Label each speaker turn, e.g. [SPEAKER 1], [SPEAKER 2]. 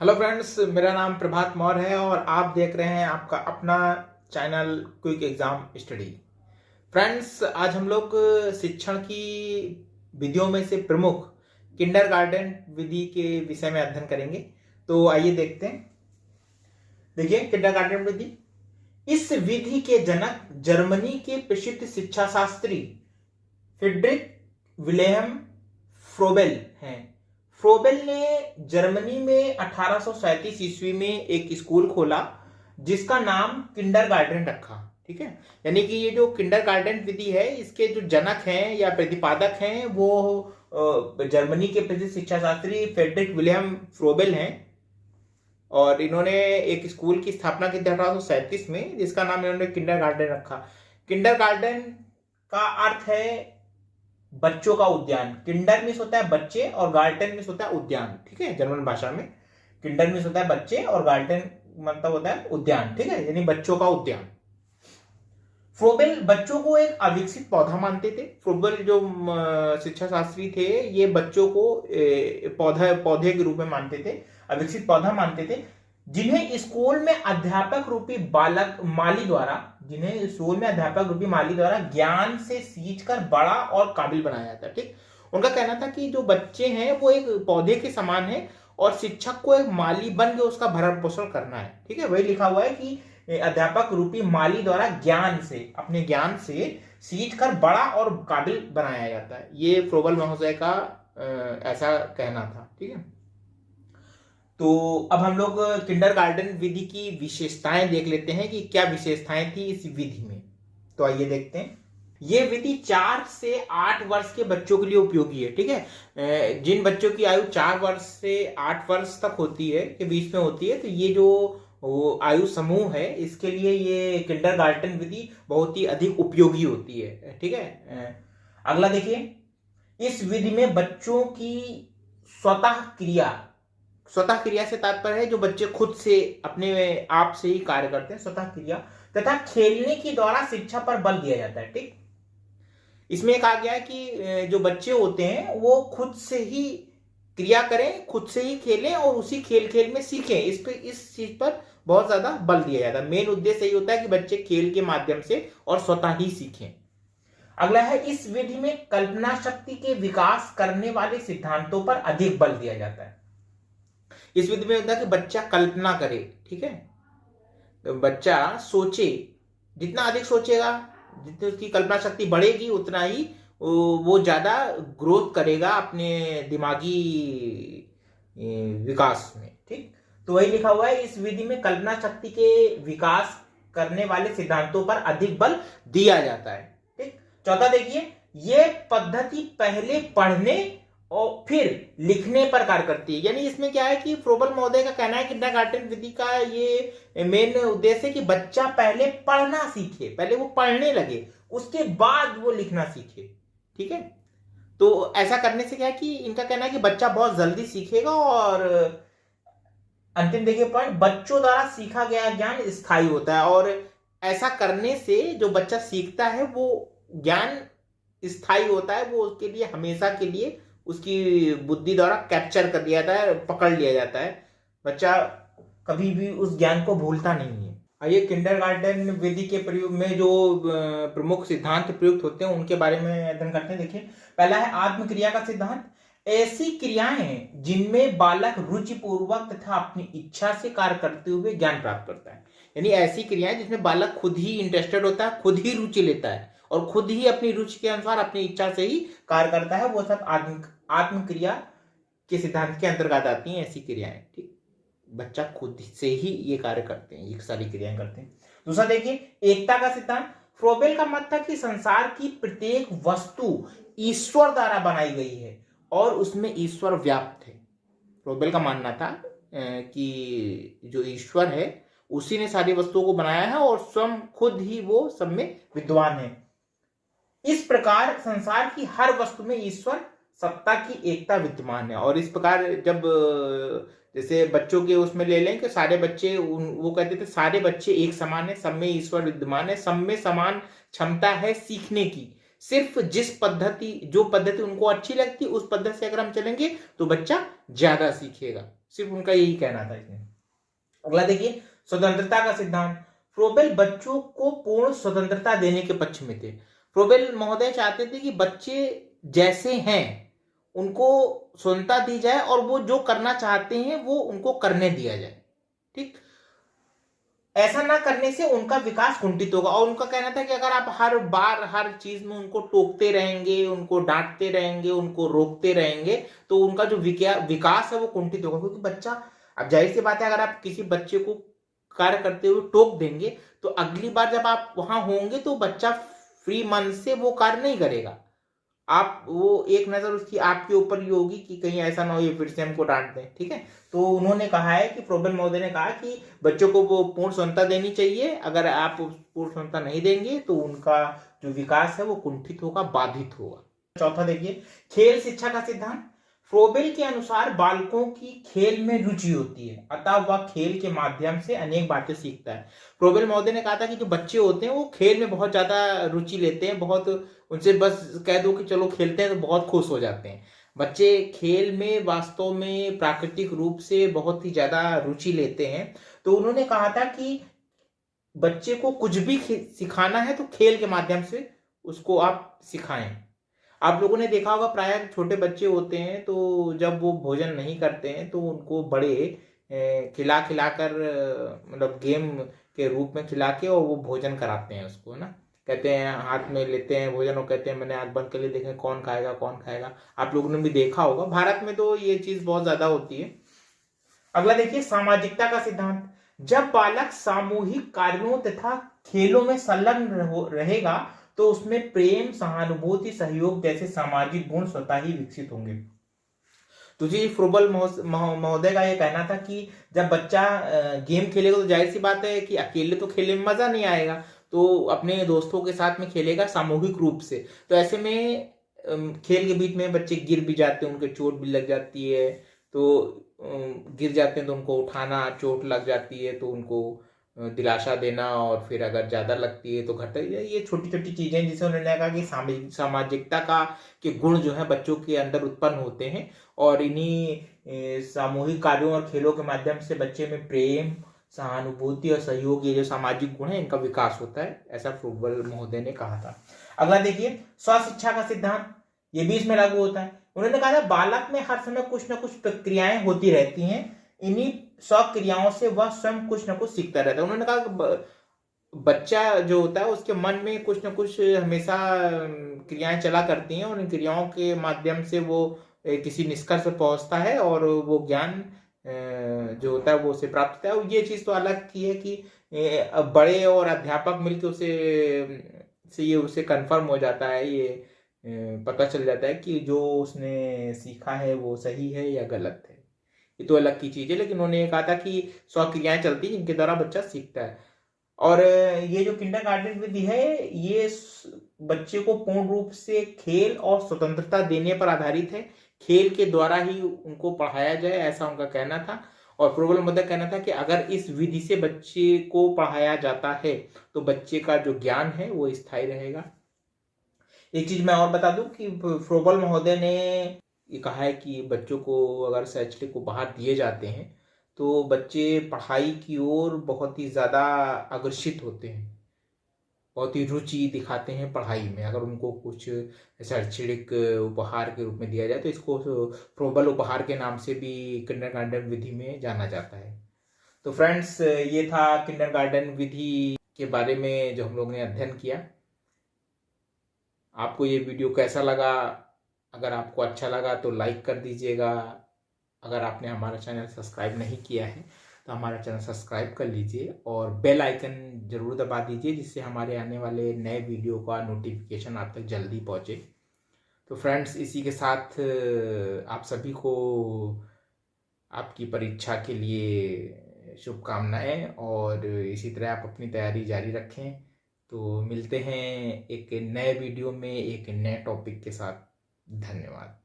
[SPEAKER 1] Hello friends, मेरा नाम प्रभात मौर्य है और आप देख रहे हैं आपका अपना channel quick exam study. Friends, आज हम लोग शिक्षण की विधियों में से प्रमुख किंडरगार्टन विधि के विषय में अध्ययन करेंगे। तो आइए देखते हैं। देखिए, किंडरगार्टन विधि, इस विधि के जनक जर्मनी के प्रसिद्ध शिक्षा शास्त्री फ्रीडरिक विलेहम फ्रोबेल हैं। फ्रोबेल ने जर्मनी में 1837 ईस्वी में एक स्कूल खोला जिसका नाम किंडरगार्टन रखा। ठीक है, यानी कि ये जो किंडरगार्टन विधि है, इसके जो जनक हैं या प्रतिपादक हैं वो जर्मनी के प्रसिद्ध शिक्षा शास्त्री फ्रेडरिक विलियम फ्रोबेल हैं। और इन्होंने एक स्कूल की स्थापना की थी 1837 में, जिसका नाम इन्होंने किंडरगार्टन रखा। किंडरगार्टन का अर्थ है बच्चों का उद्यान। किंडर मीन्स होता है बच्चे और गार्टन मीन्स होता है उद्यान। ठीक है, जर्मन भाषा में किंडर मीन्स होता है बच्चे और गार्टन मतलब होता है उद्यान। ठीक है, यानी बच्चों का उद्यान। फ्रोबेल बच्चों को एक अविकसित पौधा मानते थे। फ्रोबेल जो शिक्षा शास्त्री थे, ये बच्चों को पौधे के रूप में मानते थे, अविकसित पौधा मानते थे, जिन्हें स्कूल में अध्यापक रूपी अध्यापक रूपी माली द्वारा ज्ञान से सींचकर बड़ा और काबिल बनाया जाता है। ठीक, उनका कहना था कि जो बच्चे हैं वो एक पौधे के समान है और शिक्षक को एक माली बन के उसका भरण पोषण करना है। ठीक है, वही लिखा हुआ है कि अध्यापक रूपी माली द्वारा अपने ज्ञान से सींच कर बड़ा और काबिल बनाया जाता है। ये फ्रोबेल महोदय का ऐसा कहना था। ठीक है, तो अब हम लोग किंडरगार्टन विधि की विशेषताएं देख लेते हैं कि क्या विशेषताएं थी इस विधि में। तो आइए देखते हैं। ये विधि 4 से 8 वर्ष के बच्चों के लिए उपयोगी है। ठीक है, जिन बच्चों की आयु 4 वर्ष से 8 वर्ष तक होती है, के बीच में होती है, तो ये जो आयु समूह है, इसके लिए ये किंडरगार्टन विधि बहुत ही अधिक उपयोगी होती है। ठीक है, अगला देखिए। इस विधि में बच्चों की स्वतः क्रिया से तात्पर्य है जो बच्चे खुद से अपने आप से ही कार्य करते हैं, स्वतः क्रिया, तथा खेलने के द्वारा शिक्षा पर बल दिया जाता है। ठीक, इसमें कहा गया है कि जो बच्चे होते हैं वो खुद से ही क्रिया करें, खुद से ही खेलें और उसी खेल में सीखें। इस चीज पर बहुत ज्यादा बल दिया जाता है। मेन उद्देश्य यही होता है कि बच्चे खेल के माध्यम से और स्वतः ही सीखें। अगला है, इस विधि में कल्पना शक्ति के विकास करने वाले सिद्धांतों पर अधिक बल दिया जाता है। इस विधि में होता है कि बच्चा कल्पना करे। ठीक है, तो बच्चा सोचे, जितना अधिक सोचेगा, जितनी उसकी कल्पना शक्ति बढ़ेगी, उतना ही वो ज्यादा ग्रोथ करेगा अपने दिमागी विकास में। ठीक, तो वही लिखा हुआ है, इस विधि में कल्पना शक्ति के विकास करने वाले सिद्धांतों पर अधिक बल दिया जाता है। ठीक, चौथा देखिए, ये पद्धति पहले पढ़ने और फिर लिखने पर कार्य करती है। यानी इसमें क्या है कि फ्रोबेल महोदय का कहना है कि किंडरगार्टन विधि का ये मेन उद्देश्य है कि बच्चा पहले पढ़ना सीखे, पहले वो पढ़ने लगे, उसके बाद वो लिखना सीखे। ठीक है, तो ऐसा करने से क्या है कि इनका कहना है कि बच्चा बहुत जल्दी सीखेगा। और अंतिम देखिए पॉइंट, बच्चों द्वारा सीखा गया ज्ञान स्थायी होता है। और ऐसा करने से जो बच्चा सीखता है वो ज्ञान स्थायी होता है, वो उसके लिए हमेशा के लिए उसकी बुद्धि द्वारा कैप्चर कर लिया जाता है, पकड़ लिया जाता है। बच्चा कभी भी उस ज्ञान को भूलता नहीं है। आइए, किंडरगार्टन विधि के प्रयोग में जो प्रमुख सिद्धांत प्रयुक्त होते हैं उनके बारे में अध्ययन करते हैं। देखिए, पहला है आत्मक्रिया का सिद्धांत। ऐसी क्रियाएं जिनमें बालक रुचिपूर्वक तथा अपनी इच्छा से कार्य करते हुए ज्ञान प्राप्त करता है। यानी ऐसी क्रियाएं जिसमें बालक खुद ही इंटरेस्टेड होता है, खुद ही रुचि लेता है और खुद ही अपनी रुचि के अनुसार अपनी इच्छा से ही कार्य करता है, वो सब आत्मक्रिया के सिद्धांत के अंतर्गत आती हैं ऐसी क्रियाएं। ठीक, बच्चा खुद से ही ये कार्य करते हैं, ये सारी क्रियाएं करते हैं। दूसरा देखिए, एकता का सिद्धांत। फ्रोबेल का मत था कि संसार की प्रत्येक वस्तु ईश्वर द्वारा बनाई गई है और उसमें ईश्वर व्याप्त है। फ्रोबेल का मानना था कि जो ईश्वर है उसी ने सारी वस्तुओं को बनाया है और स्वयं खुद ही वो सब में विद्वान है। इस प्रकार संसार की हर वस्तु में ईश्वर सत्ता की एकता विद्यमान है। और इस प्रकार जब जैसे बच्चों के उसमें ले लें कि सारे बच्चे, वो कहते थे सारे बच्चे एक समान है, सब में ईश्वर विद्यमान है, सब में समान क्षमता है सीखने की, सिर्फ जो पद्धति उनको अच्छी लगती है उस पद्धति से अगर हम चलेंगे तो बच्चा ज्यादा सीखेगा। सिर्फ उनका यही कहना था इसमें। अगला देखिए, स्वतंत्रता का सिद्धांत। फ्रोबेल बच्चों को पूर्ण स्वतंत्रता देने के पक्ष में थे। फ्रोबेल महोदय चाहते थे कि बच्चे जैसे हैं उनको स्वतंत्रता दी जाए और वो जो करना चाहते हैं वो उनको करने दिया जाए। ठीक, ऐसा ना करने से उनका विकास कुंठित होगा। और उनका कहना था कि अगर आप हर बार हर चीज में उनको टोकते रहेंगे, उनको डांटते रहेंगे, उनको रोकते रहेंगे तो उनका जो विकास है वो कुंठित होगा। क्योंकि बच्चा, अब जाहिर सी बात है, अगर आप किसी बच्चे को कार्य करते हुए टोक देंगे तो अगली बार जब आप वहां होंगे तो बच्चा फ्री मन से वो कार्य नहीं करेगा। आप वो एक नजर उसकी आपके ऊपर ही होगी कि कहीं ऐसा ना हो ये फिर से हमको डांट दें। ठीक है, तो उन्होंने कहा है कि फ्रोबेल महोदय ने कहा कि बच्चों को वो पूर्ण स्वतंत्रता देनी चाहिए। अगर आप पूर्ण स्वतंत्रता नहीं देंगे तो उनका जो विकास है वो कुंठित होगा, बाधित होगा। चौथा देखिए, खेल शिक्षा का सिद्धांत। फ्रोबेल के अनुसार बालकों की खेल में रुचि होती है, अतः वह खेल के माध्यम से अनेक बातें सीखता है। फ्रोबेल महोदय ने कहा था कि जो बच्चे होते हैं वो खेल में बहुत ज्यादा रुचि लेते हैं, बहुत उनसे बस कह दो कि चलो खेलते हैं तो बहुत खुश हो जाते हैं। बच्चे खेल में वास्तव में प्राकृतिक रूप से बहुत ही ज्यादा रुचि लेते हैं। तो उन्होंने कहा था कि बच्चे को कुछ भी सिखाना है तो खेल के माध्यम से उसको आप सिखाएं। आप लोगों ने देखा होगा प्राय छोटे बच्चे होते हैं तो जब वो भोजन नहीं करते हैं तो उनको बड़े खिला खिला कर, मतलब गेम के रूप में खिला के और वो भोजन कराते हैं उसको, है ना। कहते हैं, हाथ में लेते हैं भोजन और कहते हैं मैंने आंख बंद कर लिए, देखें कौन खाएगा कौन खाएगा। आप लोगों ने भी देखा होगा, भारत में तो ये चीज बहुत ज्यादा होती है। अगला देखिए, सामाजिकता का सिद्धांत। जब बालक सामूहिक कार्यों तथा खेलों में संलग्न रहेगा तो उसमें प्रेम, सहानुभूति, सहयोग जैसे सामाजिक गुण स्वतः ही विकसित होंगे। तो जी फ्रोबेल महोदय का ये कहना था कि जब बच्चा गेम खेलेगा तो जाहिर सी बात है कि अकेले तो खेलने में मजा नहीं आएगा, तो अपने दोस्तों के साथ में खेलेगा सामूहिक रूप से। तो ऐसे में खेल के बीच में बच्चे गिर भी जाते हैं, उनके चोट भी लग जाती है। तो गिर जाते हैं तो उनको उठाना, चोट लग जाती है तो उनको दिलासा देना, और फिर अगर ज्यादा लगती है तो घट, ये छोटी छोटी चीजें जिसे उन्होंने कहा कि सामाजिकता का के गुण जो है बच्चों के अंदर उत्पन्न होते हैं। और इन्हीं सामूहिक कार्यों और खेलों के माध्यम से बच्चे में प्रेम, सहानुभूति और सहयोग, ये जो सामाजिक गुण है इनका विकास होता है, ऐसा फ्रोबेल महोदय ने कहा था। अगला देखिए, स्वशिक्षा का सिद्धांत। ये भी इसमें लागू होता है। उन्होंने कहा था बालक में हर समय कुछ ना कुछ प्रक्रियाएं होती रहती हैं, इन्हीं स्वक्रियाओं से वह स्वयं कुछ ना कुछ सीखता रहता है। उन्होंने कहा बच्चा जो होता है उसके मन में कुछ ना कुछ हमेशा क्रियाएं चला करती हैं और इन क्रियाओं के माध्यम से वो किसी निष्कर्ष पर पहुंचता है और वो ज्ञान जो होता है वो उसे प्राप्त होता है। और ये चीज तो अलग की है कि बड़े और अध्यापक मिलकर ये उसे कंफर्म हो जाता है, ये पता चल जाता है कि जो उसने सीखा है वो सही है या गलत है। ये तो अलग की चीज है, लेकिन उन्होंने ये कहा था कि स्वक्रियाएं चलती हैं जिनके द्वारा बच्चा सीखता है। और ये जो किंडरगार्टन विधि है ये बच्चे को पूर्ण रूप से खेल और स्वतंत्रता देने पर आधारित है। खेल के द्वारा ही उनको पढ़ाया जाए, ऐसा उनका कहना था। और फ्रोबेल महोदय कहना था कि अगर इस विधि से बच्चे को पढ़ाया जाता है तो बच्चे का जो ज्ञान है वो स्थायी रहेगा। एक चीज मैं और बता दूं कि फ्रोबेल महोदय ने ये कहा है कि बच्चों को अगर शैक्षणिक उपहार दिए जाते हैं तो बच्चे पढ़ाई की ओर बहुत ही ज़्यादा आकर्षित होते हैं, बहुत ही रुचि दिखाते हैं पढ़ाई में। अगर उनको कुछ शैक्षणिक उपहार के रूप में दिया जाए तो इसको फ्रोबेल उपहार के नाम से भी किंडरगार्टन विधि में जाना जाता है। तो फ्रेंड्स, ये था किंडरगार्टन विधि के बारे में जो हम लोग ने अध्ययन किया। आपको ये वीडियो कैसा लगा? अगर आपको अच्छा लगा तो लाइक कर दीजिएगा। अगर आपने हमारा चैनल सब्सक्राइब नहीं किया है तो हमारा चैनल सब्सक्राइब कर लीजिए और बेल आइकन जरूर दबा दीजिए, जिससे हमारे आने वाले नए वीडियो का नोटिफिकेशन आप तक जल्दी पहुंचे। तो फ्रेंड्स, इसी के साथ आप सभी को आपकी परीक्षा के लिए शुभकामनाएं और इसी तरह आप अपनी तैयारी जारी रखें। तो मिलते हैं एक नए वीडियो में एक नए टॉपिक के साथ। धन्यवाद।